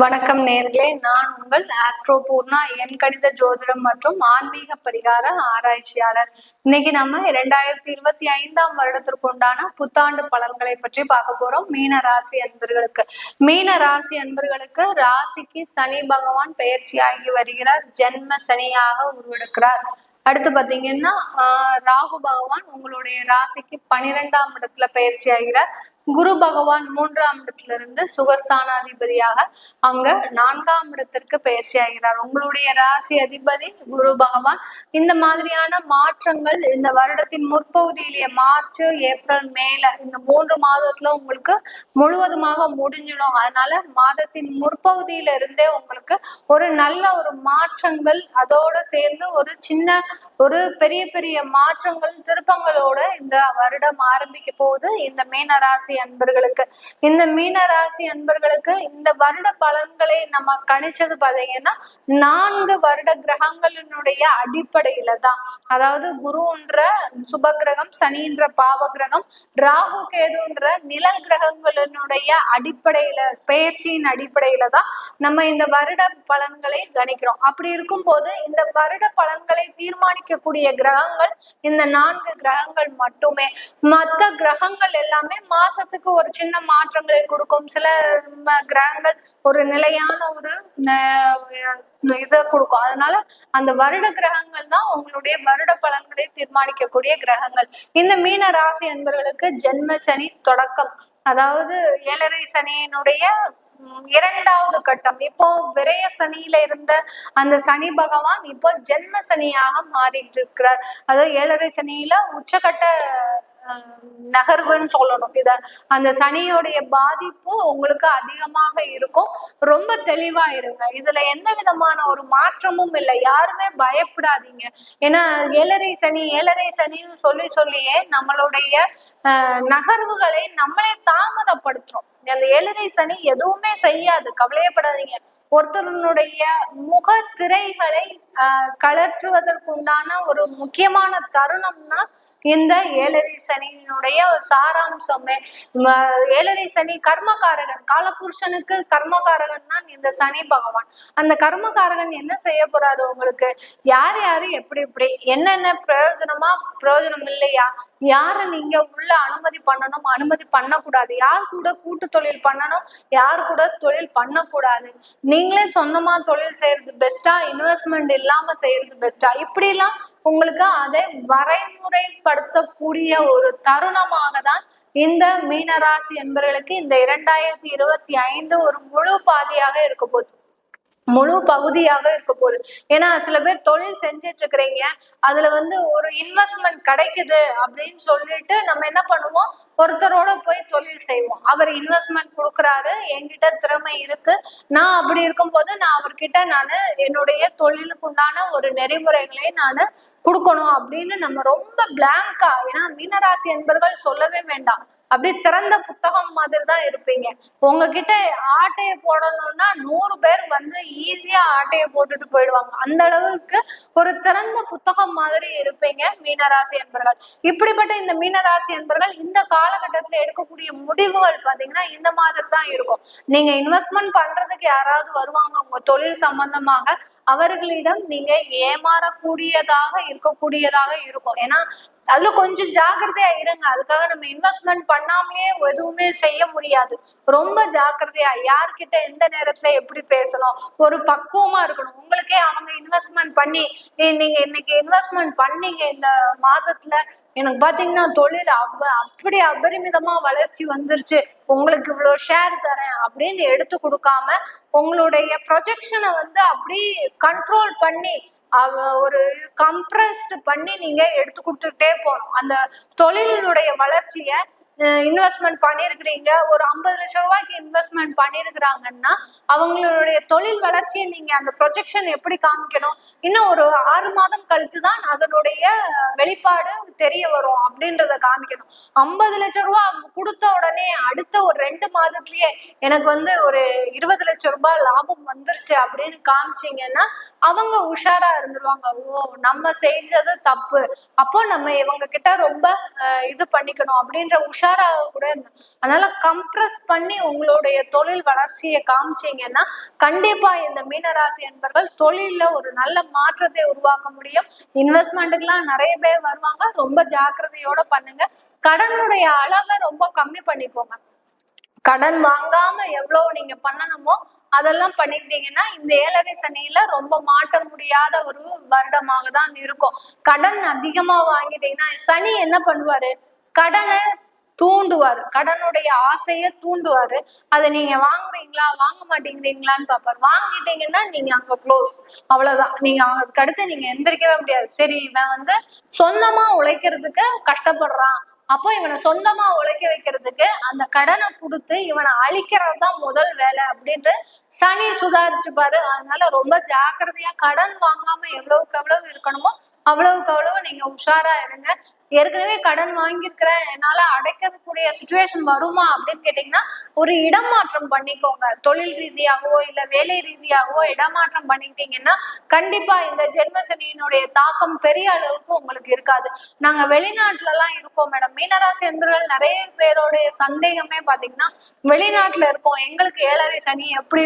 வணக்கம் நேர்களே, நான் உங்கள் ஆஸ்ட்ரோ பூர்ணா, எண் கணித ஜோதிடம் மற்றும் ஆன்மீக பரிகார ஆராய்ச்சியாளர். இன்னைக்கு நம்ம 2025 வருடத்திற்கு உண்டான புத்தாண்டு பலன்களை பற்றி பார்க்க போறோம். மீன ராசி அன்பர்களுக்கு ராசிக்கு சனி பகவான் பெயர்ச்சியாகி வருகிறார். ஜென்ம சனியாக உருவெடுக்கிறார். அடுத்து பாத்தீங்கன்னா ராகு பகவான் உங்களுடைய ராசிக்கு 12ஆம் இடத்துல பயிற்சி ஆகிறார். குரு பகவான் 3ஆம் இடத்துல இருந்து சுகஸ்தானாதிபதியாக அங்க 4ஆம் இடத்திற்கு பயிற்சி ஆகிறார். உங்களுடைய ராசி அதிபதி குரு பகவான். இந்த மாதிரியான மாற்றங்கள் இந்த வருடத்தின் முற்பகுதியிலேயே மார்ச், ஏப்ரல், மேல இந்த 3 மாதத்துல உங்களுக்கு முழுவதுமாக முடிஞ்சிடும். அதனால மாதத்தின் முற்பகுதியில இருந்தே உங்களுக்கு ஒரு நல்ல ஒரு மாற்றங்கள், அதோட சேர்ந்து ஒரு பெரிய பெரிய மாற்றங்கள், திருப்பங்களோட இந்த வருடம் ஆரம்பிக்க போகுது. இந்த மீனராசி அன்பர்களுக்கு இந்த வருட பலன்களை நம்ம கணிச்சது பாத்தீங்கன்னா 4 வருட கிரகங்களினுடைய அடிப்படையில தான். அதாவது குருன்ற சுப கிரகம், சனின்ற பாவ கிரகம், ராகு கேதுன்ற நிழல் கிரகங்களினுடைய அடிப்படையில, பெயர்ச்சியின் அடிப்படையில தான் நம்ம இந்த வருட பலன்களை கணிக்கிறோம். அப்படி இருக்கும் போது இந்த வருட பலன்களை தீர்மானிக்கக்கூடிய கிரகங்கள் இந்த 4 கிரகங்கள் மட்டுமே. மற்ற கிரகங்கள் எல்லாமே மாசத்துக்கு ஒரு சின்ன மாற்றங்களை கொடுக்கும். சில கிரகங்கள் ஒரு நிலையான ஒரு இதை கொடுக்கும். அதனால அந்த வருட கிரகங்கள் தான் உங்களுடைய வருட பலன்களை தீர்மானிக்கக்கூடிய கிரகங்கள். இந்த மீன ராசி அன்பர்களுக்கு ஜென்ம சனி தொடக்கம், அதாவது 7.5 சனியினுடைய 2வது கட்டம். இப்போ விரய சனியில இருந்த அந்த சனி பகவான் இப்போ ஜென்ம சனியாக மாறிட்டு இருக்கிறார். அதாவது 7.5 சனியில உச்சகட்ட நகர்வுன்னு சொல்லணும். அந்த சனியோடைய பாதிப்பு உங்களுக்கு அதிகமாக இருக்கும். ரொம்ப தெளிவா இருங்க. இதுல எந்த விதமான ஒரு மாற்றமும் இல்லை. யாருமே பயப்படாதீங்க. ஏன்னா 7.5 சனின்னு சொல்லியே நம்மளுடைய நகர்வுகளை நம்மளே தாமதப்படுத்துறோம். அந்த 7.5 சனி எதுவுமே செய்யாது, கவலையப்படாதீங்க. ஒருத்தருடைய முக திரைகளை கலற்றுவதற்குண்டான ஒரு முக்கியமான தருணம்னா இந்த 7.5 சனியினுடைய சாராம்சமே. 7.5 சனி கர்மகாரகன், காலபுருஷனுக்கு கர்மகாரகன் தான் இந்த சனி பகவான். அந்த கர்மகாரகன் என்ன செய்ய போறாரு உங்களுக்கு? யாரு எப்படி என்னென்ன பிரயோஜனம் இல்லையா, யாரை நீங்க உள்ள அனுமதி பண்ணணும், அனுமதி பண்ணக்கூடாது, யார் கூட கூட்டு தொழில் பண்ணணும், யார் கூட தொழில் பண்ணக்கூடாது, நீங்களே சொந்தமா தொழில் செய்யறது பெஸ்டா, இன்வெஸ்ட்மெண்ட் இல்லாம செய்யறது பெஸ்டா, இப்படி எல்லாம் உங்களுக்கு அதை வரைமுறைப்படுத்தக்கூடிய ஒரு தருணமாக தான் இந்த மீனராசி என்பவர்களுக்கு இந்த 2025 ஒரு முழு பாதியாக இருக்க போகுது, முழு பகுதியாக இருக்க போகுது. ஏன்னா சில பேர் தொழில் செஞ்சிட்டு இருக்கிறீங்க, அதுல ஒரு இன்வெஸ்ட்மெண்ட் கிடைக்குது அப்படின்னு சொல்லிட்டு நம்ம என்ன பண்ணுவோம், ஒருத்தரோட போய் தொழில் செய்வோம். அவர் இன்வெஸ்ட்மெண்ட் கொடுக்குறாரு, என்கிட்ட திறமை இருக்கு, நான் அப்படி இருக்கும் போது நான் அவர்கிட்ட என்னுடைய தொழிலுக்கு உண்டான ஒரு நெறிமுறைகளை நான் கொடுக்கணும் அப்படின்னு நம்ம ரொம்ப பிளாங்கா. ஏன்னா மீனராசி என்பவர்கள் சொல்லவே வேண்டாம், அப்படி திறந்த புத்தகம் மாதிரி தான் இருப்பீங்க. உங்ககிட்ட ஆட்டையை போடணும்னா 100 பேர் ஈஸியா ஆட்டையை போட்டுட்டு போயிடுவாங்க. அந்த அளவுக்கு ஒரு திறந்த புத்தகம் மாதிரி இருப்பீங்க மீனராசி என்பர்கள். இப்படிப்பட்ட இந்த மீனராசி என்பர்கள் இந்த காலகட்டத்துல எடுக்கக்கூடிய முடிவுகள் பாத்தீங்கன்னா இந்த மாதிரி தான் இருக்கும். நீங்க இன்வெஸ்ட்மெண்ட் பண்றதுக்கு யாராவது வருவாங்க உங்க தொழில் சம்பந்தமாக, அவர்களிடம் நீங்க ஏமாறக்கூடியதாக இருக்கக்கூடியதாக இருக்கும். ஏன்னா அதுல கொஞ்சம் ஜாக்கிரதையா இருங்க. அதுக்காக நம்ம இன்வெஸ்ட்மெண்ட் பண்ணாமலே எதுவுமே செய்ய முடியாது. ரொம்ப ஜாக்கிரதையா, யார்கிட்ட எந்த நேரத்துல எப்படி பேசணும், ஒரு பக்குவமா இருக்கணும். உங்களுக்கே அவங்க இன்வெஸ்ட்மெண்ட் பண்ணி நீங்க இன்னைக்கு இன்வெஸ்ட்மெண்ட் பண்ணீங்க இந்த மாதத்துல, எனக்கு பாத்தீங்கன்னா தொழில் அப்படி அபரிமிதமா வளர்ச்சி வந்துருச்சு, உங்களுக்கு இவ்வளவு ஷேர் தரேன் அப்படின்னு எடுத்து கொடுக்காம உங்களுடைய ப்ரொஜெக்ஷனை அப்படி கண்ட்ரோல் பண்ணி ஒரு கம்ப்ரஸ்ட் பண்ணி நீங்க எடுத்து கொடுத்துட்டே போகணும். அந்த தொழிலினுடைய வளர்ச்சியை இன்வெஸ்ட்மெண்ட் பண்ணிருக்கிறீங்க, ஒரு 50 லட்சம் ரூபாய்க்கு இன்வெஸ்ட்மெண்ட் பண்ணிருக்கிறாங்கன்னா அவங்களுடைய தொழில் வளர்ச்சியை நீங்க அந்த ப்ரொஜெக்ஷன் எப்படி காமிக்கணும், இன்னும் ஒரு 6 மாதம் கழித்து தான் அதனுடைய வெளிப்பாடு தெரிய வரும் அப்படின்றத காமிக்கணும். 50 லட்சம் ரூபாய் கொடுத்த உடனே அடுத்த ஒரு 2 மாதத்துலயே எனக்கு ஒரு 20 லட்சம் ரூபாய் லாபம் வந்துருச்சு அப்படின்னு காமிச்சிங்கன்னா அவங்க உஷாரா இருந்துருவாங்க. ஓ, நம்ம செஞ்சது தப்பு, அப்போ நம்ம இவங்க கிட்ட ரொம்ப இது பண்ணிக்கணும் அப்படின்ற உஷாராக கூட. அதனால கம்ப்ரஸ் பண்ணி உங்களுடைய தொழில் வளர்ச்சியை காமிச்சீங்கன்னா கண்டிப்பா இந்த மீனராசி என்பர்கள் தொழில்ல ஒரு நல்ல மாற்றத்தை உருவாக்க முடியும். இன்வெஸ்ட்மெண்ட்டுக்கெல்லாம் நிறைய பேர் வருவாங்க. ரொம்ப ஜாக்கிரதையோட பண்ணுங்க. கடனுடைய அளவை ரொம்ப கம்மி பண்ணிக்கோங்க. கடன் வாங்காம எவ்வளவு நீங்க பண்ணணுமோ அதெல்லாம் பண்ணிக்கிட்டீங்கன்னா இந்த 7.5 சனியில ரொம்ப மாட்ட முடியாத ஒரு வருடமாக தான் இருக்கும். கடன் அதிகமா வாங்கிட்டீங்கன்னா சனி என்ன பண்ணுவாரு, கடனை தூண்டுவாரு, கடனுடைய ஆசைய தூண்டுவாரு. அதை நீங்க வாங்குறீங்களா வாங்க மாட்டேங்கிறீங்களான்னு பாப்பாரு. வாங்கிட்டீங்கன்னா நீங்க அங்க க்ளோஸ், அவ்வளவுதான். நீங்க அதுக்கு அடுத்து நீங்க எந்திரிக்கவே முடியாது. சரி, இவன் சொந்தமா உழைக்கிறதுக்கு கஷ்டப்படுறான், அப்போ இவனை சொந்தமா உழைக்க வைக்கிறதுக்கு அந்த கடனை கொடுத்து இவனை அழிக்கிறது தான் முதல் வேலை அப்படின்ட்டு சனி சுதாரிச்சுப்பாரு. அதனால ரொம்ப ஜாக்கிரதையா கடன் வாங்காம எவ்வளவுக்கு எவ்வளவு இருக்கணுமோ அவ்வளவுக்கு அவ்வளவு நீங்க உஷாரா இருங்க. ஏற்கனவே கடன் வாங்கியிருக்கிறேன், என்னால அடைக்கக்கூடிய சுச்சுவேஷன் வருமா அப்படின்னு கேட்டீங்கன்னா ஒரு இடமாற்றம் பண்ணிக்கோங்க. தொழில் ரீதியாகவோ இல்ல வேலை ரீதியாகவோ இடமாற்றம் பண்ணிக்கிட்டீங்கன்னா கண்டிப்பா இந்த ஜென்ம சனியினுடைய தாக்கம் பெரிய அளவுக்கு உங்களுக்கு இருக்காது. நாங்க வெளிநாட்டுல எல்லாம் இருக்கோம் மேடம். மீனராசி என்பவர்கள் நிறைய பேருடைய சந்தேகமே பாத்தீங்கன்னா வெளிநாட்டுல இருக்கோம், எங்களுக்கு 7.5 சனி எப்படி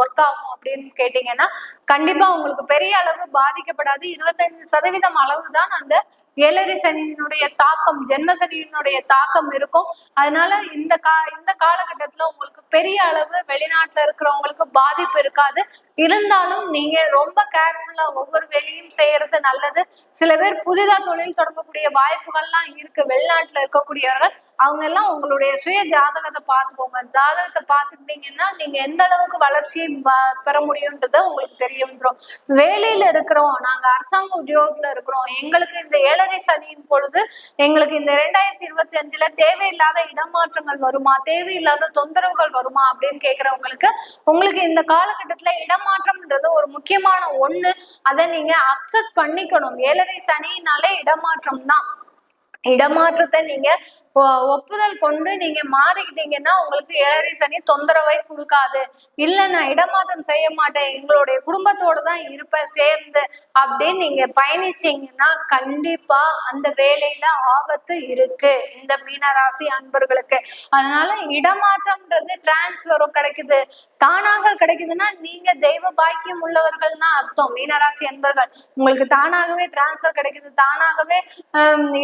ஒர்க் ஆகும் அப்படின்னு கேட்டீங்கன்னா கண்டிப்பா உங்களுக்கு பெரிய அளவு பாதிக்கப்படாது. 25% அளவுதான் அந்த 7.5 சனியினுடைய தாக்கம், ஜென்ம சனியினுடைய தாக்கம் இருக்கும். அதனால இந்த காலகட்டத்துல உங்களுக்கு பெரிய அளவு வெளிநாட்டுல இருக்கிறவங்களுக்கு பாதிப்பு இருக்காது. இருந்தாலும் நீங்க ரொம்ப கேர்ஃபுல்லா ஒவ்வொரு வேலையும் செய்யறது நல்லது. சில பேர் புதிதா தொழில் தொடங்கக்கூடிய வாய்ப்புகள்லாம் இருக்கு வெளிநாட்டுல இருக்கக்கூடியவர்கள். அவங்க எல்லாம் உங்களுடைய சுய ஜாதகத்தை பார்த்துக்கோங்க. ஜாதகத்தை பார்த்துக்கிட்டீங்கன்னா நீங்க எந்த அளவுக்கு வளர்ச்சியை பெற முடியும்ன்றத உங்களுக்கு தெரிய வந்துடும். வேலையில இருக்கிறோம், நாங்க அரசாங்க உத்தியோகத்துல இருக்கிறோம், எங்களுக்கு இந்த 7.5 சனியின் பொழுது எங்களுக்கு இந்த 2025ல தேவையில்லாத இடமாற்றங்கள் வருமா, தேவையில்லாத தொந்தரவுகள் வருமா அப்படின்னு கேட்கிறவங்களுக்கு உங்களுக்கு இந்த காலகட்டத்துல இடமாற்றம்ன்றது ஒரு முக்கியமான ஒண்ணு. அதை நீங்க அக்செப்ட் பண்ணிக்கணும். 7.5 சனினாலே இடமாற்றம் தான். இடமாற்றத்தை நீங்க ஒப்புதல் கொண்டு நீங்க மாறிக்கிட்டீங்கன்னா உங்களுக்கு 7.5 சனி தொந்தரவை கொடுக்காது. இல்ல நான் இடமாற்றம் செய்ய மாட்டேன், எங்களுடைய குடும்பத்தோடு தான் இருப்பேன் சேர்ந்து அப்படின்னு நீங்க பயணிச்சீங்கன்னா கண்டிப்பா அந்த வேலையில ஆபத்து இருக்கு இந்த மீனராசி அன்பர்களுக்கு. அதனால இடமாற்றம்ன்றது டிரான்ஸ்ஃபரும் கிடைக்குது, தானாக கிடைக்குதுன்னா நீங்க தெய்வ பாக்கியம் உள்ளவர்கள்னா அர்த்தம். மீனராசி அன்பர்கள் உங்களுக்கு தானாகவே டிரான்ஸ்ஃபர் கிடைக்குது, தானாகவே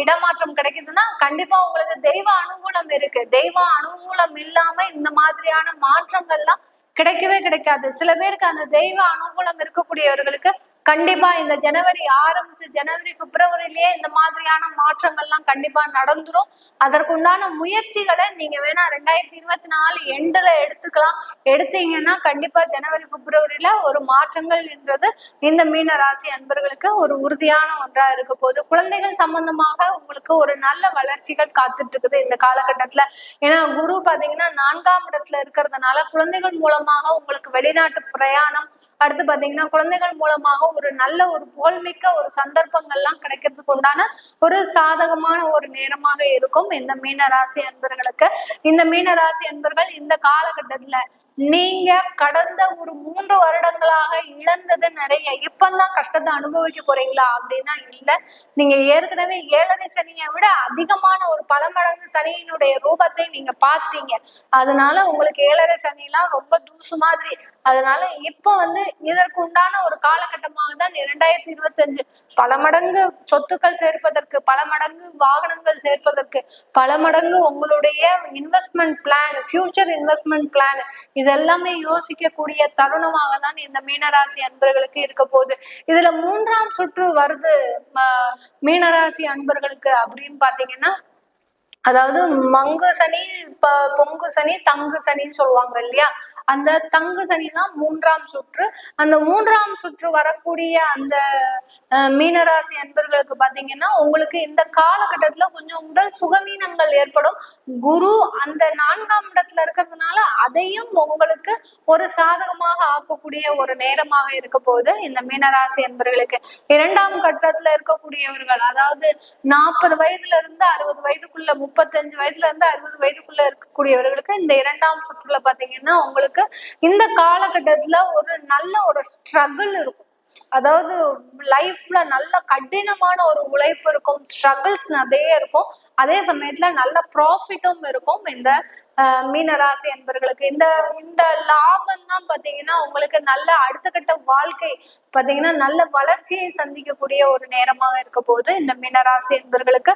இடமாற்றம் கிடைக்குதுன்னா கண்டிப்பா உங்களுக்கு தெய்வ அனுகூலம் இருக்கு. தெய்வ அனுகூலம் இல்லாம இந்த மாதிரியான மாற்றங்கள்லாம் கிடைக்கவே கிடைக்காது. சில பேருக்கு அந்த தெய்வ அனுகூலம் இருக்கக்கூடியவர்களுக்கு கண்டிப்பா இந்த ஜனவரி ஆரம்பிச்சு ஜனவரி பிப்ரவரியிலேயே இந்த மாதிரியான மாற்றங்கள்லாம் கண்டிப்பா நடந்துரும். அதற்குண்டான முயற்சிகளை நீங்க வேணா 2024 எண்டுல எடுத்துக்கலாம். எடுத்தீங்கன்னா கண்டிப்பா ஜனவரி பிப்ரவரியில ஒரு மாற்றங்கள் என்றது இந்த மீன ராசி அன்பர்களுக்கு ஒரு உறுதியான ஒன்றா இருக்க போது. குழந்தைகள் சம்பந்தமாக உங்களுக்கு ஒரு நல்ல வளர்ச்சிகள் காத்துட்டு இருக்குது இந்த காலகட்டத்துல. ஏன்னா குரு பாத்தீங்கன்னா 4ஆம் இடத்துல இருக்கிறதுனால குழந்தைகள் மூலமாக உங்களுக்கு வெளிநாட்டு பிரயாணம், அடுத்து பாத்தீங்கன்னா குழந்தைகள் மூலமாக ஒரு நல்ல ஒரு புகழ்மிக்க ஒரு சந்தர்ப்பங்கள்லாம் கிடைக்கிறதுக்கு உண்டான ஒரு சாதகமான ஒரு நேரமாக இருக்கும் இந்த மீன ராசி அன்பர்களுக்கு. இந்த மீன ராசி அன்பர்கள் இந்த காலகட்டத்துல நீங்க கடந்த ஒரு 3 வருடங்களாக இழந்தது நிறைய, இப்பதான் கஷ்டத்தை அனுபவிக்க போறீங்களா அப்படின்னா இல்ல. நீங்க ஏற்கனவே 7.5 சனியை விட அதிகமான ஒரு பல மடங்கு சனியினுடைய ரூபத்தை நீங்க பாத்துட்டீங்க. அதனால உங்களுக்கு 7.5 சனிலாம் ரொம்ப தூசு மாதிரி. அதனால இப்ப இதற்கு உண்டான ஒரு காலகட்டமாக தான் 2025. பல மடங்கு சொத்துக்கள் சேர்ப்பதற்கு, பல மடங்கு வாகனங்கள் சேர்ப்பதற்கு, பல மடங்கு உங்களுடைய investment plan, future investment plan இதெல்லாமே யோசிக்கக்கூடிய தருணமாக தான் இந்த மீனராசி அன்பர்களுக்கு இருக்க போகுது. இதுல 3ஆம் சுற்று வருது மீனராசி அன்பர்களுக்கு அப்படின்னு பாத்தீங்கன்னா, அதாவது மங்கு சனி, பொங்கு சனி, தங்கு சனின்னு சொல்லுவாங்க இல்லையா, அந்த தங்கு சனி தான் 3ஆம் சுற்று. அந்த 3ஆம் சுற்று வரக்கூடிய அந்த மீனராசி அன்பர்களுக்கு பாத்தீங்கன்னா உங்களுக்கு இந்த காலகட்டத்துல கொஞ்சம் உடல் சுகவீனங்கள் ஏற்படும். குரு அந்த 4ஆம் இடத்துல இருக்கிறதுனால அதையும் உங்களுக்கு ஒரு சாதகமாக ஆக்கக்கூடிய ஒரு நேரமாக இருக்க போகுது இந்த மீனராசி அன்பர்களுக்கு. 2ஆம் கட்டத்துல இருக்கக்கூடியவர்கள், அதாவது 40 வயதுல இருந்து 60 வயதுக்குள்ள, 35 வயதுல இருந்து 60 வயதுக்குள்ள இருக்கக்கூடியவர்களுக்கு இந்த 2ஆம் சுற்றுல பாத்தீங்கன்னா உங்களுக்கு இந்த காலகட்டத்துல ஒரு நல்ல ஒரு ஸ்ட்ரகிள் இருக்கும். அதாவது லைஃப்ல நல்ல கடினமான ஒரு உழைப்பு இருக்கும், ஸ்ட்ரகிள்ஸ் நிறைய இருக்கும். அதே சமயத்துல நல்ல ப்ராஃபிட்டும் இருக்கும் இந்த மீனராசி என்பர்களுக்கு. இந்த இந்த லாபம் தான் பாத்தீங்கன்னா உங்களுக்கு நல்ல அடுத்த கட்ட வாழ்க்கை பாத்தீங்கன்னா நல்ல வளர்ச்சியை சந்திக்கக்கூடிய ஒரு நேரமாக இருக்க போது இந்த மீனராசி என்பர்களுக்கு.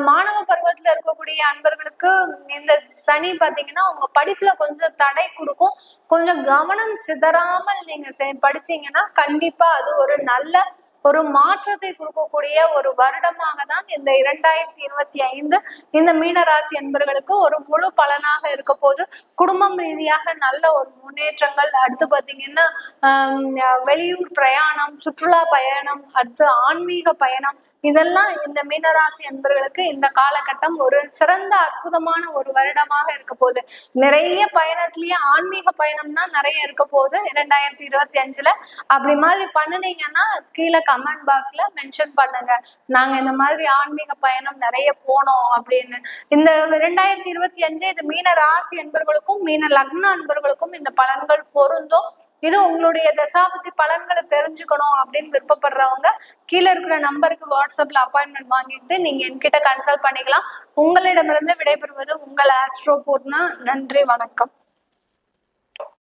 மாணவ பருவத்துல இருக்கக்கூடிய அன்பர்களுக்கு இந்த சனி பாத்தீங்கன்னா உங்க படிப்புல கொஞ்சம் தடை கொடுக்கும். கொஞ்சம் கவனம் சிதறாமல் நீங்க படிச்சீங்கன்னா கண்டிப்பா அது ஒரு நல்ல ஒரு மாற்றத்தை கொடுக்கக்கூடிய ஒரு வருடமாக தான் இந்த 2025 இந்த மீனராசி என்பர்களுக்கு ஒரு முழு பலனாக இருக்க போது. குடும்பம் ரீதியாக நல்ல ஒரு முன்னேற்றங்கள், அடுத்து பாத்தீங்கன்னா வெளியூர் பிரயாணம், சுற்றுலா பயணம், அடுத்து ஆன்மீக பயணம், இதெல்லாம் இந்த மீனராசி என்பர்களுக்கு இந்த காலகட்டம் ஒரு சிறந்த அற்புதமான ஒரு வருடமாக இருக்க போகுது. நிறைய பயணத்திலேயே ஆன்மீக பயணம் தான் நிறைய இருக்க போகுது 2025. அப்படி மாதிரி பண்ணுனீங்கன்னா கீழே கமெண்ட் பாக்ஸ்ல மென்ஷன் பண்ணுங்க, நாங்க இந்த மாதிரி ஆன்மீக பயணம் நிறைய போனோம் அப்படின்னு. இந்த 2025 இது மீன ராசி என்பவர்களுக்கும் மீன லக்ன அன்பர்களுக்கும் இந்த பலன்கள் பொருந்தும். இது உங்களுடைய தசாபதி பலன்களை தெரிஞ்சுக்கணும் அப்படின்னு விருப்பப்படுறவங்க கீழே இருக்கிற நம்பருக்கு வாட்ஸ்அப்ல அப்பாயின்மெண்ட் வாங்கிட்டு நீங்க என்கிட்ட கன்சல்ட் பண்ணிக்கலாம். உங்களிடமிருந்து விடைபெறுவது உங்கள் ஆஸ்ட்ரோ பூர்ணா. நன்றி, வணக்கம்.